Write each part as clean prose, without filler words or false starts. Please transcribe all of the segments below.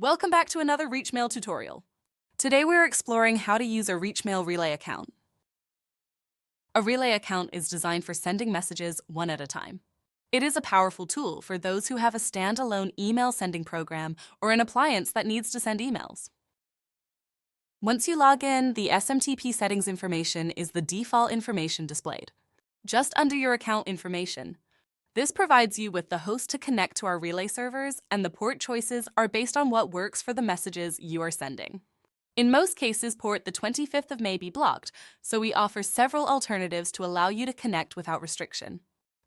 Welcome back to another ReachMail tutorial. Today we're exploring how to use a ReachMail relay account. A relay account is designed for sending messages one at a time. It is a powerful tool for those who have a standalone email sending program or an appliance that needs to send emails. Once you log in, the SMTP settings information is the default information displayed, just under your account information. This provides you with the host to connect to our relay servers, and the port choices are based on what works for the messages you are sending. In most cases, port the 25th of May be blocked, so we offer several alternatives to allow you to connect without restriction.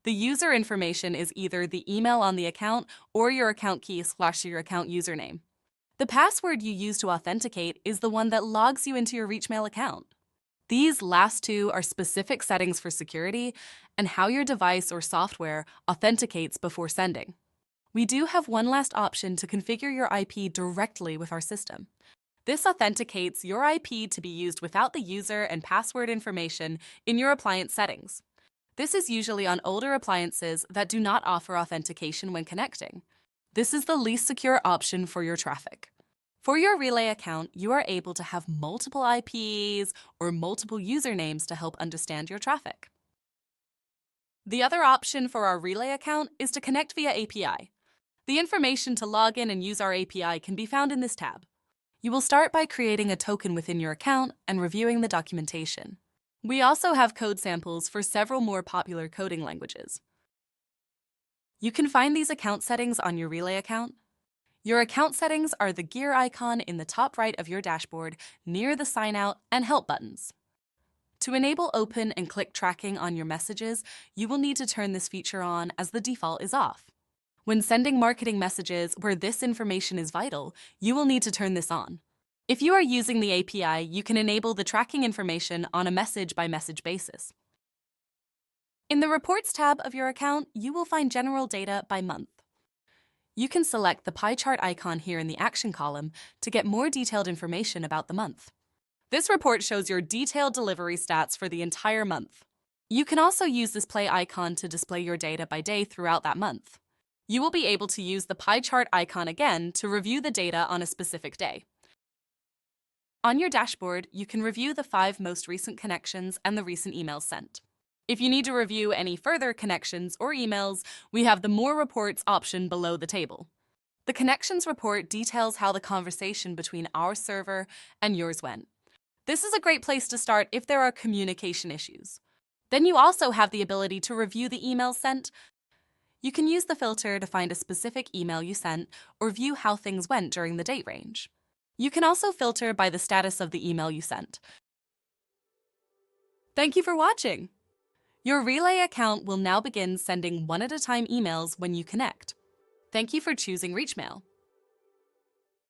The user information is either the email on the account or your account key / your account username. The password you use to authenticate is the one that logs you into your ReachMail account. These last two are specific settings for security and how your device or software authenticates before sending. We do have one last option to configure your IP directly with our system. This authenticates your IP to be used without the user and password information in your appliance settings. This is usually on older appliances that do not offer authentication when connecting. This is the least secure option for your traffic. For your relay account, you are able to have multiple IPs or multiple usernames to help understand your traffic. The other option for our relay account is to connect via API. The information to log in and use our API can be found in this tab. You will start by creating a token within your account and reviewing the documentation. We also have code samples for several more popular coding languages. You can find these account settings on your relay account. Your account settings are the gear icon in the top right of your dashboard near the Sign Out and Help buttons. To enable open and click tracking on your messages, you will need to turn this feature on as the default is off. When sending marketing messages where this information is vital, you will need to turn this on. If you are using the API, you can enable the tracking information on a message-by-message basis. In the Reports tab of your account, you will find general data by month. You can select the pie chart icon here in the Action column to get more detailed information about the month. This report shows your detailed delivery stats for the entire month. You can also use this play icon to display your data by day throughout that month. You will be able to use the pie chart icon again to review the data on a specific day. On your dashboard, you can review the 5 most recent connections and the recent emails sent. If you need to review any further connections or emails, we have the More Reports option below the table. The Connections report details how the conversation between our server and yours went. This is a great place to start if there are communication issues. Then you also have the ability to review the emails sent. You can use the filter to find a specific email you sent or view how things went during the date range. You can also filter by the status of the email you sent. Thank you for watching! Your relay account will now begin sending one-at-a-time emails when you connect. Thank you for choosing ReachMail.